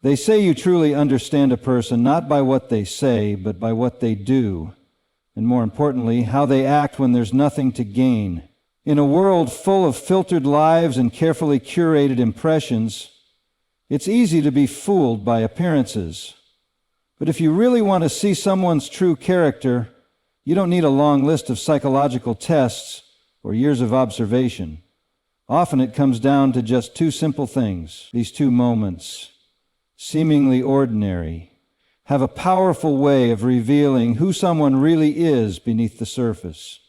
They say you truly understand a person not by what they say, but by what they do, and more importantly, how they act when there's nothing to gain. In a world full of filtered lives and carefully curated impressions, it's easy to be fooled by appearances. But if you really want to see someone's true character, you don't need a long list of psychological tests or years of observation. Often it comes down to just two simple things. These two moments, seemingly ordinary, have a powerful way of revealing who someone really is beneath the surface.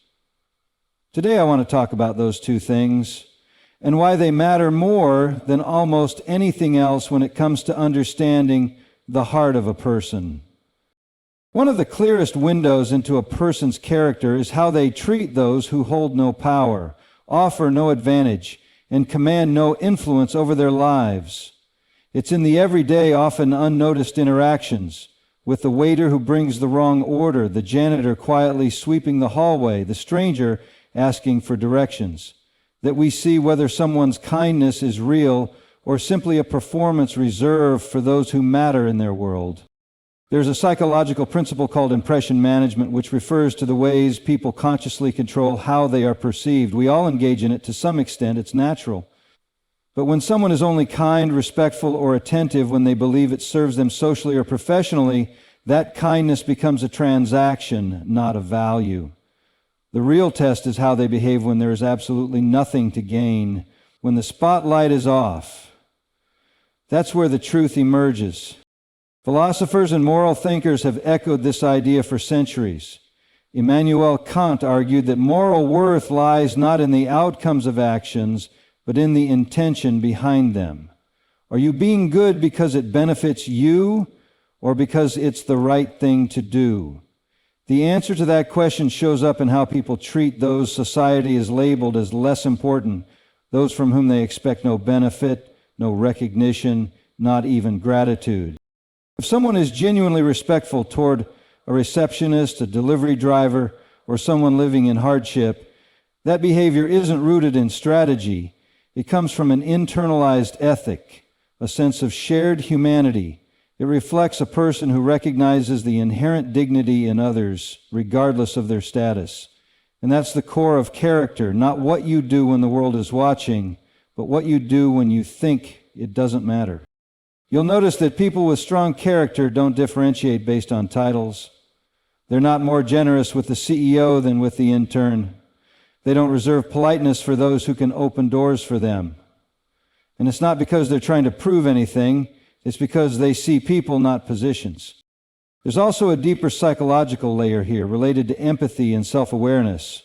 Today I want to talk about those two things and why they matter more than almost anything else when it comes to understanding the heart of a person. One of the clearest windows into a person's character is how they treat those who hold no power, offer no advantage, and command no influence over their lives. It's in the everyday, often unnoticed interactions, with the waiter who brings the wrong order, the janitor quietly sweeping the hallway, the stranger asking for directions, that we see whether someone's kindness is real or simply a performance reserved for those who matter in their world. There's a psychological principle called impression management, which refers to the ways people consciously control how they are perceived. We all engage in it to some extent. It's natural. But when someone is only kind, respectful, or attentive when they believe it serves them socially or professionally, that kindness becomes a transaction, not a value. The real test is how they behave when there is absolutely nothing to gain, when the spotlight is off. That's where the truth emerges. Philosophers and moral thinkers have echoed this idea for centuries. Immanuel Kant argued that moral worth lies not in the outcomes of actions, but in the intention behind them. Are you being good because it benefits you, or because it's the right thing to do? The answer to that question shows up in how people treat those society has labeled as less important, those from whom they expect no benefit, no recognition, not even gratitude. If someone is genuinely respectful toward a receptionist, a delivery driver, or someone living in hardship, that behavior isn't rooted in strategy. It comes from an internalized ethic, a sense of shared humanity. It reflects a person who recognizes the inherent dignity in others, regardless of their status. And that's the core of character, not what you do when the world is watching, but what you do when you think it doesn't matter. You'll notice that people with strong character don't differentiate based on titles. They're not more generous with the CEO than with the intern. They don't reserve politeness for those who can open doors for them. And it's not because they're trying to prove anything. It's because they see people, not positions. There's also a deeper psychological layer here related to empathy and self-awareness.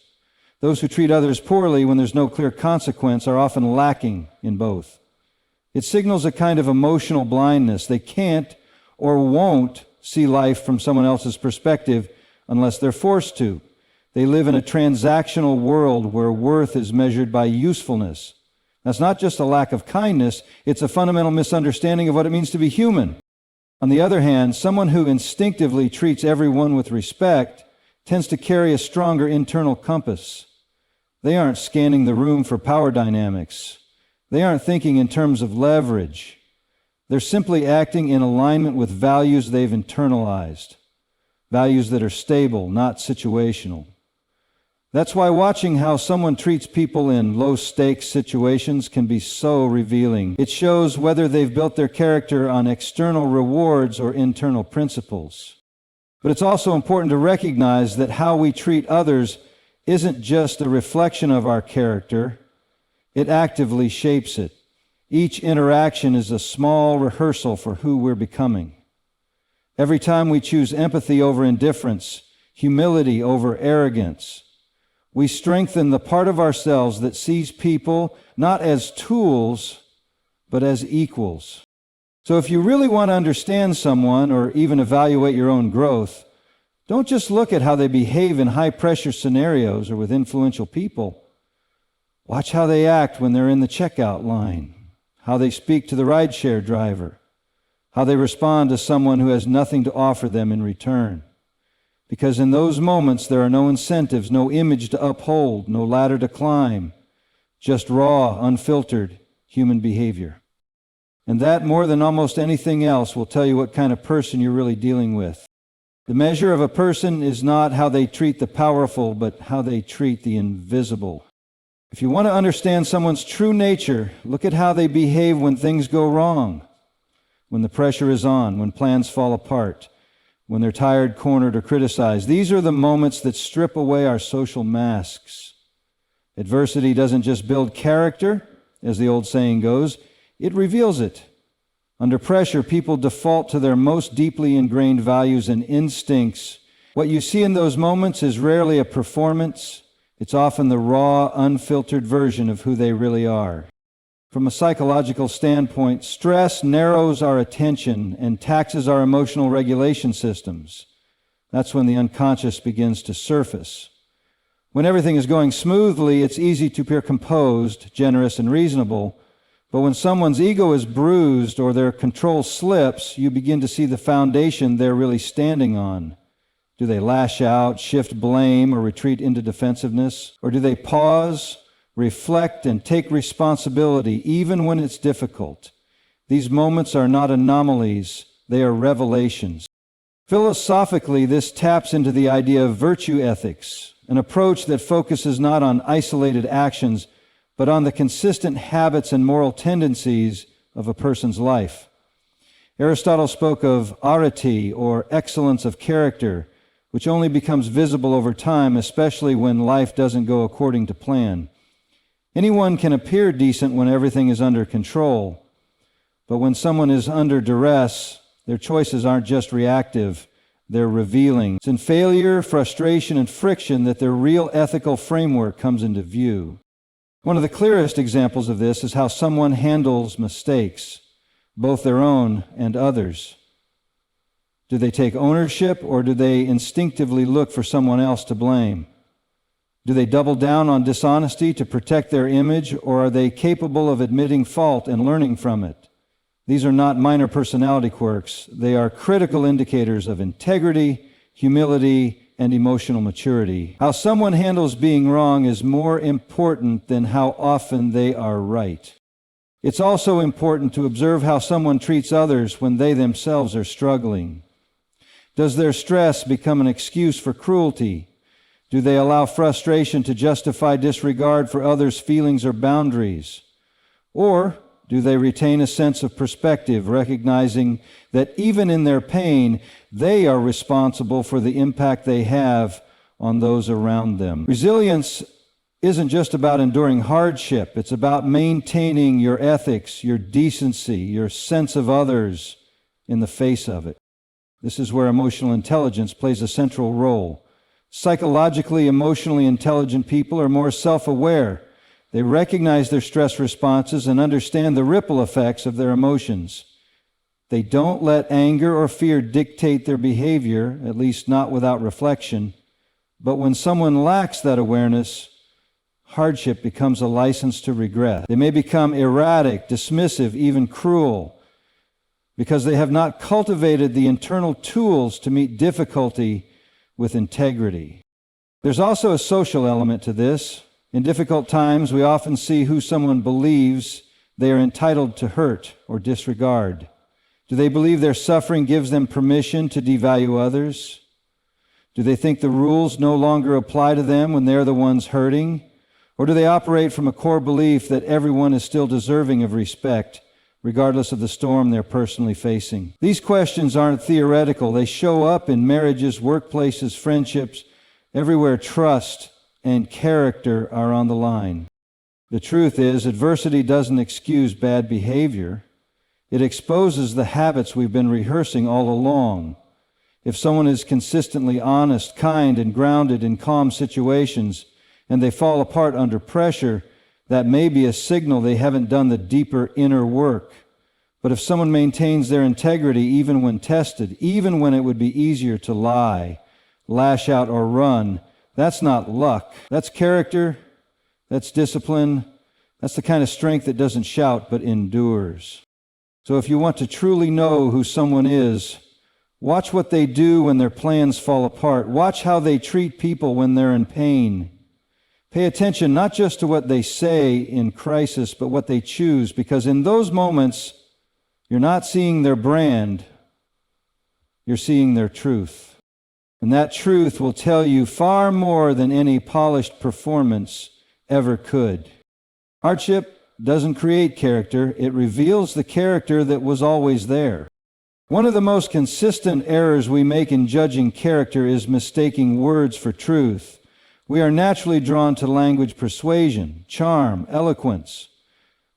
Those who treat others poorly when there's no clear consequence are often lacking in both. It signals a kind of emotional blindness. They can't or won't see life from someone else's perspective unless they're forced to. They live in a transactional world where worth is measured by usefulness. That's not just a lack of kindness, it's a fundamental misunderstanding of what it means to be human. On the other hand, someone who instinctively treats everyone with respect tends to carry a stronger internal compass. They aren't scanning the room for power dynamics. They aren't thinking in terms of leverage. They're simply acting in alignment with values they've internalized, values that are stable, not situational. That's why watching how someone treats people in low-stakes situations can be so revealing. It shows whether they've built their character on external rewards or internal principles. But it's also important to recognize that how we treat others isn't just a reflection of our character, it actively shapes it. Each interaction is a small rehearsal for who we're becoming. Every time we choose empathy over indifference, humility over arrogance, we strengthen the part of ourselves that sees people not as tools, but as equals. So if you really want to understand someone or even evaluate your own growth, don't just look at how they behave in high-pressure scenarios or with influential people. Watch how they act when they're in the checkout line, how they speak to the rideshare driver, how they respond to someone who has nothing to offer them in return. Because in those moments, there are no incentives, no image to uphold, no ladder to climb, just raw, unfiltered human behavior. And that, more than almost anything else, will tell you what kind of person you're really dealing with. The measure of a person is not how they treat the powerful, but how they treat the invisible. If you want to understand someone's true nature, look at how they behave when things go wrong, when the pressure is on, when plans fall apart, when they're tired, cornered, or criticized. These are the moments that strip away our social masks. Adversity doesn't just build character, as the old saying goes, it reveals it. Under pressure, people default to their most deeply ingrained values and instincts. What you see in those moments is rarely a performance. It's often the raw, unfiltered version of who they really are. From a psychological standpoint, stress narrows our attention and taxes our emotional regulation systems. That's when the unconscious begins to surface. When everything is going smoothly, it's easy to appear composed, generous, and reasonable. But when someone's ego is bruised or their control slips, you begin to see the foundation they're really standing on. Do they lash out, shift blame, or retreat into defensiveness? Or do they pause, reflect, and take responsibility even when it's difficult? These moments are not anomalies, they are revelations. Philosophically, this taps into the idea of virtue ethics, an approach that focuses not on isolated actions, but on the consistent habits and moral tendencies of a person's life. Aristotle spoke of arete, or excellence of character, which only becomes visible over time, especially when life doesn't go according to plan. Anyone can appear decent when everything is under control, but when someone is under duress, their choices aren't just reactive, they're revealing. It's in failure, frustration, and friction that their real ethical framework comes into view. One of the clearest examples of this is how someone handles mistakes, both their own and others. Do they take ownership, or do they instinctively look for someone else to blame? Do they double down on dishonesty to protect their image, or are they capable of admitting fault and learning from it? These are not minor personality quirks. They are critical indicators of integrity, humility, and emotional maturity. How someone handles being wrong is more important than how often they are right. It's also important to observe how someone treats others when they themselves are struggling. Does their stress become an excuse for cruelty? Do they allow frustration to justify disregard for others' feelings or boundaries? Or do they retain a sense of perspective, recognizing that even in their pain, they are responsible for the impact they have on those around them? Resilience isn't just about enduring hardship. It's about maintaining your ethics, your decency, your sense of others in the face of it. This is where emotional intelligence plays a central role. Psychologically, emotionally intelligent people are more self-aware. They recognize their stress responses and understand the ripple effects of their emotions. They don't let anger or fear dictate their behavior, at least not without reflection. But when someone lacks that awareness, hardship becomes a license to regret. They may become erratic, dismissive, even cruel, because they have not cultivated the internal tools to meet difficulty with integrity. There's also a social element to this. In difficult times, we often see who someone believes they are entitled to hurt or disregard. Do they believe their suffering gives them permission to devalue others? Do they think the rules no longer apply to them when they're the ones hurting? Or do they operate from a core belief that everyone is still deserving of respect, regardless of the storm they're personally facing? These questions aren't theoretical. They show up in marriages, workplaces, friendships, everywhere trust and character are on the line. The truth is, adversity doesn't excuse bad behavior. It exposes the habits we've been rehearsing all along. If someone is consistently honest, kind, and grounded in calm situations, and they fall apart under pressure, that may be a signal they haven't done the deeper inner work. But if someone maintains their integrity even when tested, even when it would be easier to lie, lash out, or run, that's not luck. That's character. That's discipline. That's the kind of strength that doesn't shout but endures. So if you want to truly know who someone is, watch what they do when their plans fall apart. Watch how they treat people when they're in pain. Pay attention not just to what they say in crisis, but what they choose, because in those moments, You're not seeing their brand, you're seeing their truth. And that truth will tell you far more than any polished performance ever could. Hardship doesn't create character, it reveals the character that was always there. One of the most consistent errors we make in judging character is mistaking words for truth. We are naturally drawn to language persuasion, charm, eloquence.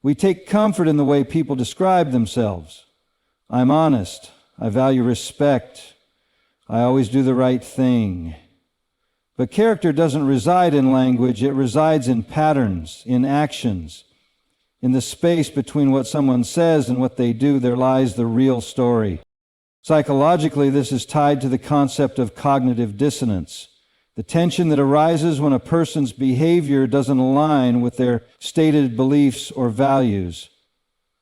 We take comfort in the way people describe themselves. I'm honest. I value respect. I always do the right thing. But character doesn't reside in language. It resides in patterns, in actions. In the space between what someone says and what they do, there lies the real story. Psychologically, this is tied to the concept of cognitive dissonance, the tension that arises when a person's behavior doesn't align with their stated beliefs or values.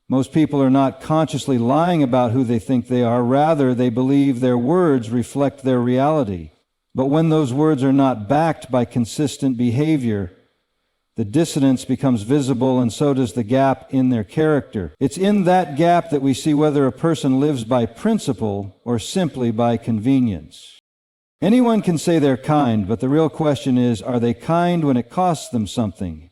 Most people are not consciously lying about who they think they are. Rather, they believe their words reflect their reality. But when those words are not backed by consistent behavior, the dissonance becomes visible, and so does the gap in their character. It's in that gap that we see whether a person lives by principle or simply by convenience. Anyone can say they're kind, but the real question is, are they kind when it costs them something?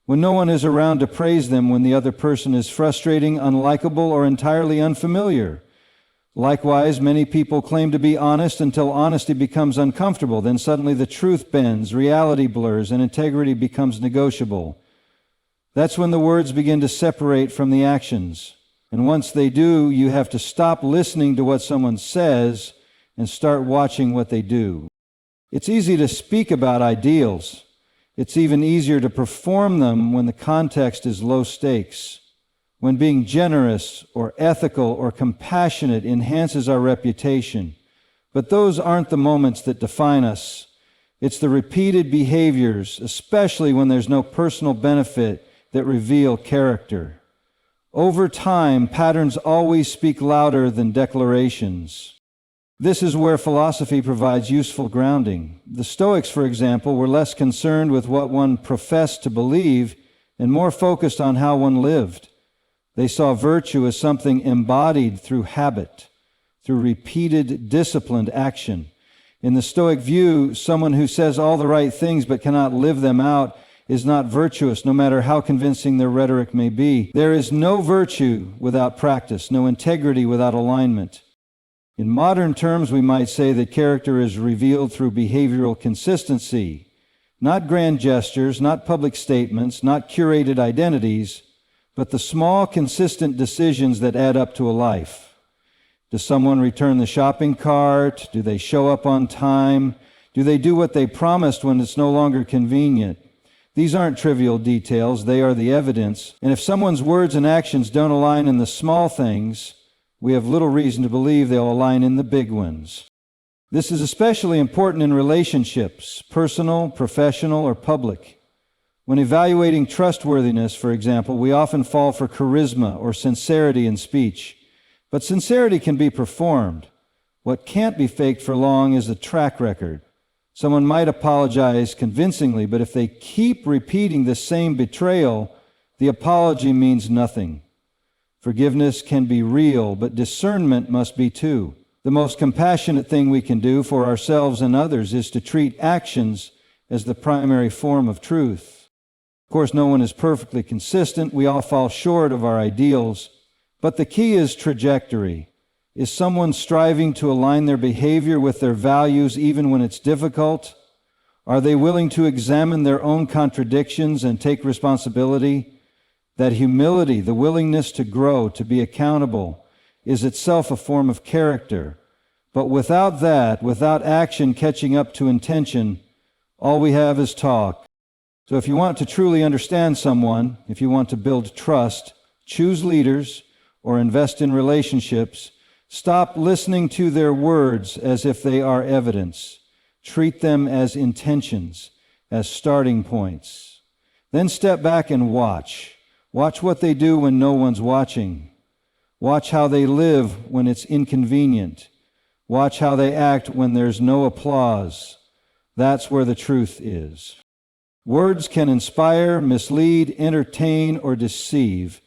When no one is around to praise them, when the other person is frustrating, unlikable, or entirely unfamiliar? Likewise, many people claim to be honest until honesty becomes uncomfortable. Then suddenly the truth bends, reality blurs, and integrity becomes negotiable. That's when the words begin to separate from the actions. And once they do, you have to stop listening to what someone says and start watching what they do. It's easy to speak about ideals. It's even easier to perform them when the context is low stakes. When being generous or ethical or compassionate enhances our reputation. But those aren't the moments that define us. It's the repeated behaviors, especially when there's no personal benefit, that reveal character. Over time, patterns always speak louder than declarations. This is where philosophy provides useful grounding. The Stoics, for example, were less concerned with what one professed to believe and more focused on how one lived. They saw virtue as something embodied through habit, through repeated, disciplined action. In the Stoic view, someone who says all the right things but cannot live them out is not virtuous, no matter how convincing their rhetoric may be. There is no virtue without practice, no integrity without alignment. In modern terms, we might say that character is revealed through behavioral consistency, not grand gestures, not public statements, not curated identities, but the small, consistent decisions that add up to a life. Does someone return the shopping cart? Do they show up on time? Do they do what they promised when it's no longer convenient? These aren't trivial details, they are the evidence. And if someone's words and actions don't align in the small things, we have little reason to believe they'll align in the big ones. This is especially important in relationships, personal, professional, or public. When evaluating trustworthiness, for example, we often fall for charisma or sincerity in speech. But sincerity can be performed. What can't be faked for long is a track record. Someone might apologize convincingly, but if they keep repeating the same betrayal, the apology means nothing. Forgiveness can be real, but discernment must be too. The most compassionate thing we can do for ourselves and others is to treat actions as the primary form of truth. Of course, no one is perfectly consistent. We all fall short of our ideals. But the key is trajectory. Is someone striving to align their behavior with their values even when it's difficult? Are they willing to examine their own contradictions and take responsibility? That humility, the willingness to grow, to be accountable, is itself a form of character. But without that, without action catching up to intention, all we have is talk. So if you want to truly understand someone, if you want to build trust, choose leaders or invest in relationships. Stop listening to their words as if they are evidence. Treat them as intentions, as starting points. Then step back and watch. Watch what they do when no one's watching. Watch how they live when it's inconvenient. Watch how they act when there's no applause. That's where the truth is. Words can inspire, mislead, entertain, or deceive,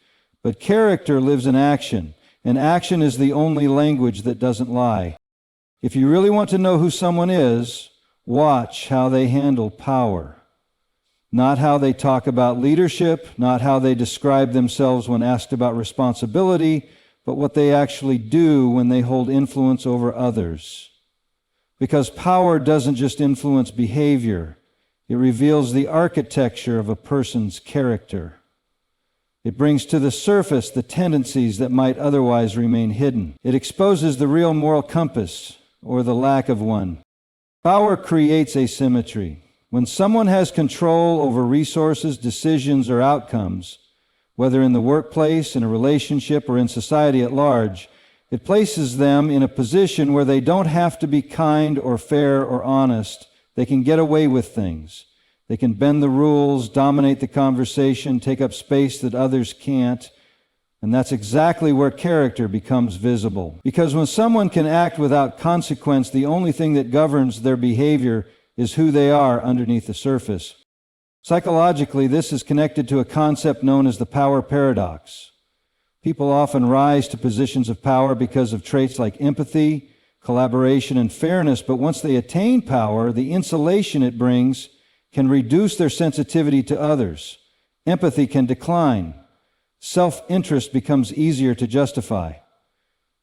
but character lives in action. and action is the only language that doesn't lie. If you really want to know who someone is, watch how they handle power. Not how they talk about leadership, not how they describe themselves when asked about responsibility, but what they actually do when they hold influence over others. Because power doesn't just influence behavior, it reveals the architecture of a person's character. It brings to the surface the tendencies that might otherwise remain hidden. It exposes the real moral compass, or the lack of one. Power creates asymmetry. When someone has control over resources, decisions, or outcomes, whether in the workplace, in a relationship, or in society at large, it places them in a position where they don't have to be kind or fair or honest. They can get away with things. They can bend the rules, dominate the conversation, take up space that others can't. And that's exactly where character becomes visible. Because when someone can act without consequence, the only thing that governs their behavior is who they are underneath the surface. Psychologically, this is connected to a concept known as the power paradox. People often rise to positions of power because of traits like empathy, collaboration, and fairness, but once they attain power, the insulation it brings can reduce their sensitivity to others. Empathy can decline. Self-interest becomes easier to justify.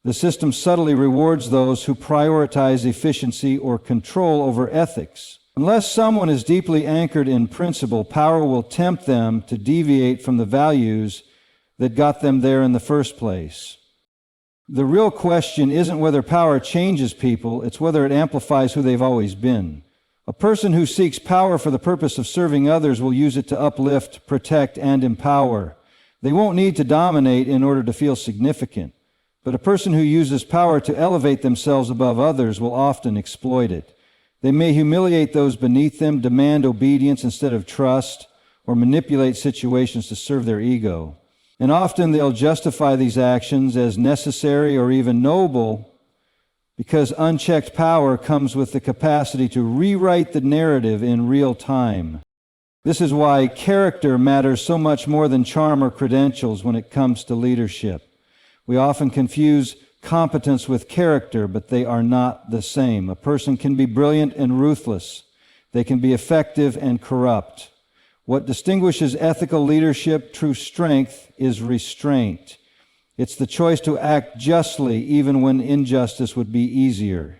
The system subtly rewards those who prioritize efficiency or control over ethics. Unless someone is deeply anchored in principle, power will tempt them to deviate from the values that got them there in the first place. The real question isn't whether power changes people, it's whether it amplifies who they've always been. A person who seeks power for the purpose of serving others will use it to uplift, protect, and empower. They won't need to dominate in order to feel significant. But a person who uses power to elevate themselves above others will often exploit it. They may humiliate those beneath them, demand obedience instead of trust, or manipulate situations to serve their ego. And often they'll justify these actions as necessary or even noble because unchecked power comes with the capacity to rewrite the narrative in real time. This is why character matters so much more than charm or credentials when it comes to leadership. We often confuse competence with character, but they are not the same. A person can be brilliant and ruthless. They can be effective and corrupt. What distinguishes ethical leadership, true strength, is restraint. It's the choice to act justly even when injustice would be easier.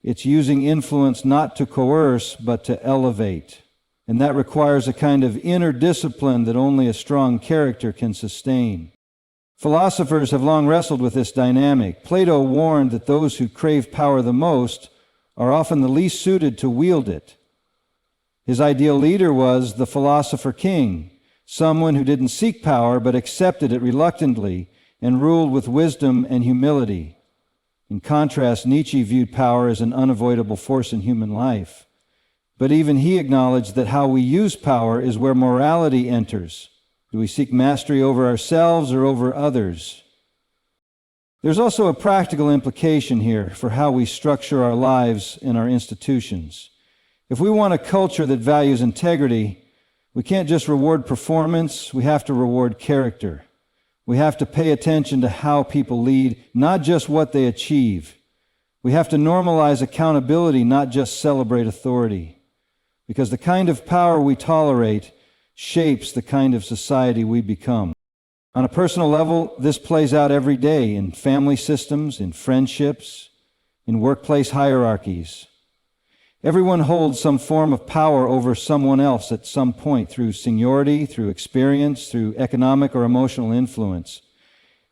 It's using influence not to coerce, but to elevate. And that requires a kind of inner discipline that only a strong character can sustain. Philosophers have long wrestled with this dynamic. Plato warned that those who crave power the most are often the least suited to wield it. His ideal leader was the philosopher king, someone who didn't seek power but accepted it reluctantly and ruled with wisdom and humility. In contrast, Nietzsche viewed power as an unavoidable force in human life. But even he acknowledged that how we use power is where morality enters. Do we seek mastery over ourselves or over others? There's also a practical implication here for how we structure our lives and our institutions. If we want a culture that values integrity, we can't just reward performance, we have to reward character. We have to pay attention to how people lead, not just what they achieve. We have to normalize accountability, not just celebrate authority. Because the kind of power we tolerate shapes the kind of society we become. On a personal level, this plays out every day in family systems, in friendships, in workplace hierarchies. Everyone holds some form of power over someone else at some point through seniority, through experience, through economic or emotional influence.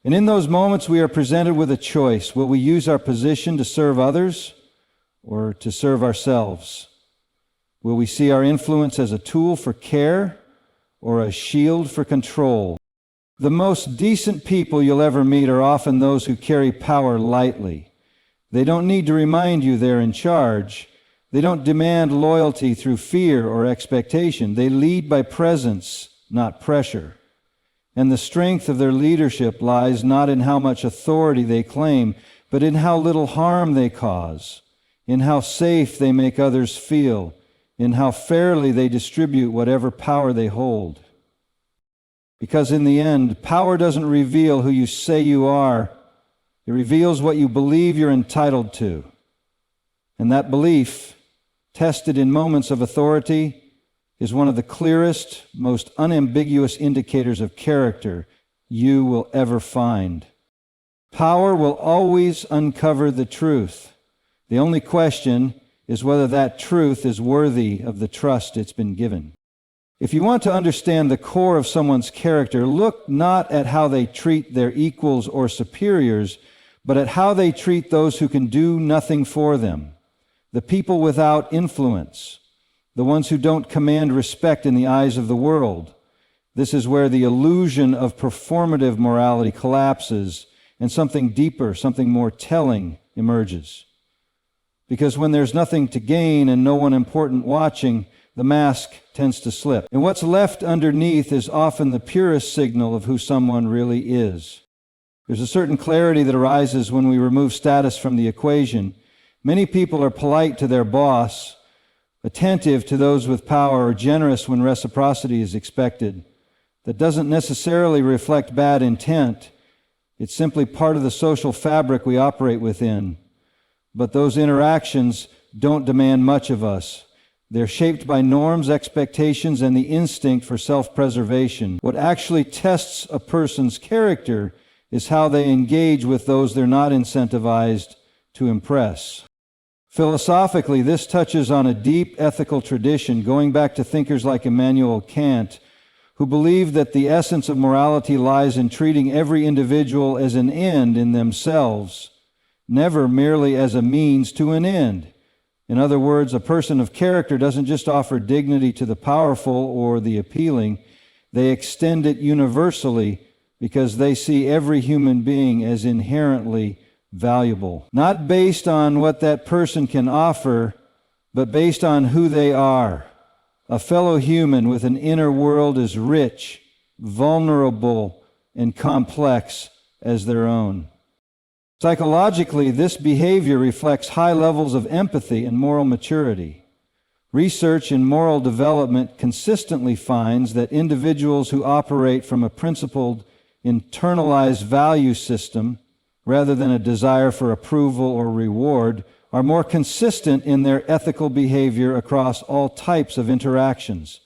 And in those moments, we are presented with a choice. Will we use our position to serve others or to serve ourselves? Will we see our influence as a tool for care or a shield for control? The most decent people you'll ever meet are often those who carry power lightly. They don't need to remind you they're in charge. They don't demand loyalty through fear or expectation. They lead by presence, not pressure. And the strength of their leadership lies not in how much authority they claim, but in how little harm they cause, in how safe they make others feel, in how fairly they distribute whatever power they hold. Because in the end, power doesn't reveal who you say you are, It reveals what you believe you're entitled to. And that belief, tested in moments of authority, is one of the clearest, most unambiguous indicators of character you will ever find. Power will always uncover the truth. The only question is whether that truth is worthy of the trust it's been given. If you want to understand the core of someone's character, look not at how they treat their equals or superiors, but at how they treat those who can do nothing for them, the people without influence, the ones who don't command respect in the eyes of the world. This is where the illusion of performative morality collapses and something deeper, something more telling emerges. Because when there's nothing to gain and no one important watching, the mask tends to slip. And what's left underneath is often the purest signal of who someone really is. There's a certain clarity that arises when we remove status from the equation. Many people are polite to their boss, attentive to those with power, or generous when reciprocity is expected. That doesn't necessarily reflect bad intent. It's simply part of the social fabric we operate within. But those interactions don't demand much of us. They're shaped by norms, expectations, and the instinct for self-preservation. What actually tests a person's character is how they engage with those they're not incentivized to impress. Philosophically, this touches on a deep ethical tradition going back to thinkers like Immanuel Kant, who believed that the essence of morality lies in treating every individual as an end in themselves, never merely as a means to an end. In other words, a person of character doesn't just offer dignity to the powerful or the appealing, they extend it universally because they see every human being as inherently valuable. Not based on what that person can offer, but based on who they are. A fellow human with an inner world as rich, vulnerable, and complex as their own. Psychologically, this behavior reflects high levels of empathy and moral maturity. Research in moral development consistently finds that individuals who operate from a principled, internalized value system, rather than a desire for approval or reward, are more consistent in their ethical behavior across all types of interactions.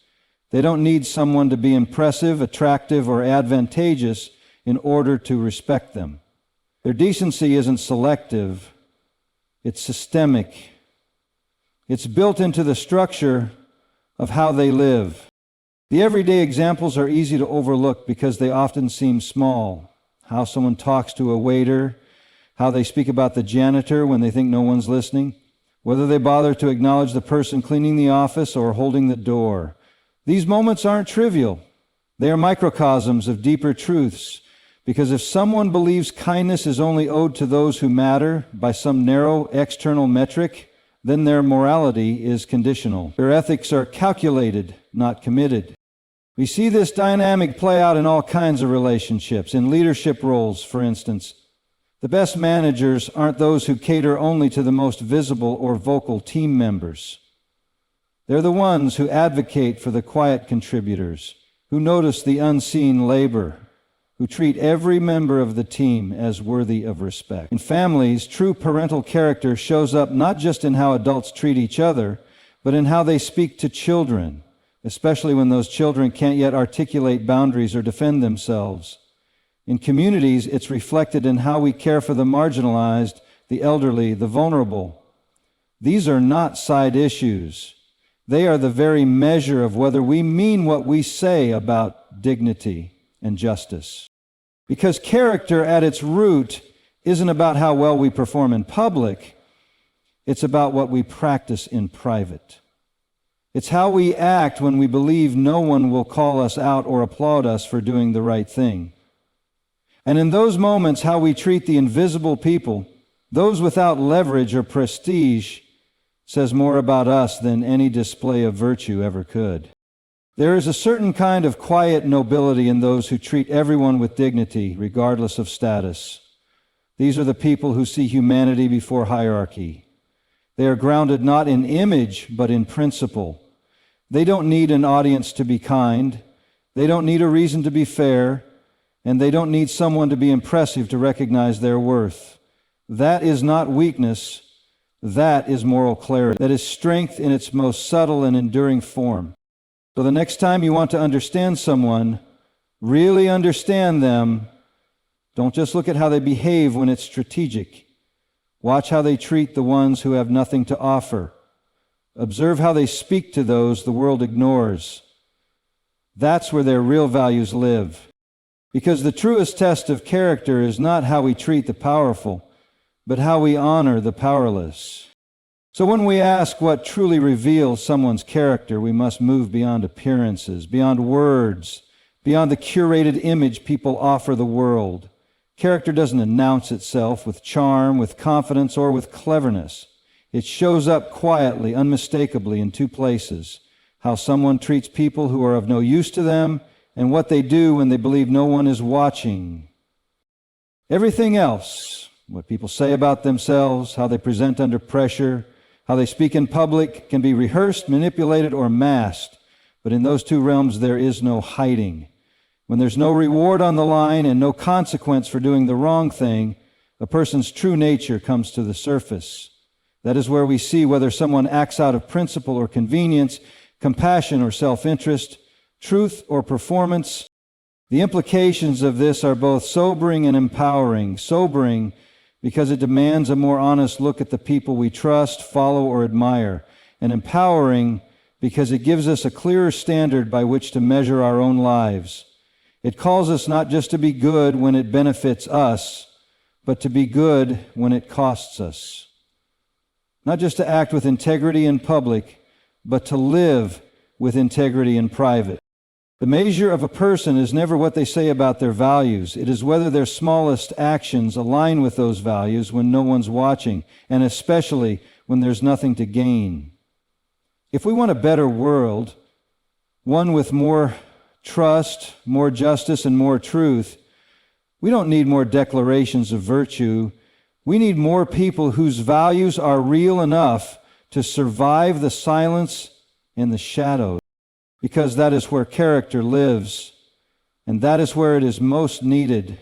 They don't need someone to be impressive, attractive, or advantageous in order to respect them. Their decency isn't selective, it's systemic. It's built into the structure of how they live. The everyday examples are easy to overlook because they often seem small. How someone talks to a waiter, how they speak about the janitor when they think no one's listening, whether they bother to acknowledge the person cleaning the office or holding the door. These moments aren't trivial. They are microcosms of deeper truths. Because if someone believes kindness is only owed to those who matter by some narrow external metric, then their morality is conditional. Their ethics are calculated, not committed. We see this dynamic play out in all kinds of relationships, in leadership roles, for instance. The best managers aren't those who cater only to the most visible or vocal team members. They're the ones who advocate for the quiet contributors, who notice the unseen labor, who treat every member of the team as worthy of respect. In families, true parental character shows up not just in how adults treat each other, but in how they speak to children, especially when those children can't yet articulate boundaries or defend themselves. In communities, it's reflected in how we care for the marginalized, the elderly, the vulnerable. These are not side issues. They are the very measure of whether we mean what we say about dignity and justice. Because character at its root isn't about how well we perform in public, it's about what we practice in private. It's how we act when we believe no one will call us out or applaud us for doing the right thing. And in those moments, how we treat the invisible people, those without leverage or prestige, says more about us than any display of virtue ever could. There is a certain kind of quiet nobility in those who treat everyone with dignity, regardless of status. These are the people who see humanity before hierarchy. They are grounded not in image, but in principle. They don't need an audience to be kind. They don't need a reason to be fair. and they don't need someone to be impressive to recognize their worth. That is not weakness. That is moral clarity. That is strength in its most subtle and enduring form. So the next time you want to understand someone, really understand them, don't just look at how they behave when it's strategic. Watch how they treat the ones who have nothing to offer. Observe how they speak to those the world ignores. That's where their real values live. Because the truest test of character is not how we treat the powerful, but how we honor the powerless. So when we ask what truly reveals someone's character, we must move beyond appearances, beyond words, beyond the curated image people offer the world. Character doesn't announce itself with charm, with confidence, or with cleverness. It shows up quietly, unmistakably in two places: how someone treats people who are of no use to them, and what they do when they believe no one is watching. Everything else, what people say about themselves, how they present under pressure, how they speak in public, can be rehearsed, manipulated, or masked. But in those two realms, there is no hiding. When there's no reward on the line and no consequence for doing the wrong thing, a person's true nature comes to the surface. That is where we see whether someone acts out of principle or convenience, compassion or self-interest, truth or performance. The implications of this are both sobering and empowering. Sobering because it demands a more honest look at the people we trust, follow, or admire, and empowering because it gives us a clearer standard by which to measure our own lives. It calls us not just to be good when it benefits us, but to be good when it costs us. Not just to act with integrity in public, but to live with integrity in private. The measure of a person is never what they say about their values. It is whether their smallest actions align with those values when no one's watching, and especially when there's nothing to gain. If we want a better world, one with more trust, more justice, and more truth, we don't need more declarations of virtue. We need more people whose values are real enough to survive the silence and the shadows, because that is where character lives, and that is where it is most needed.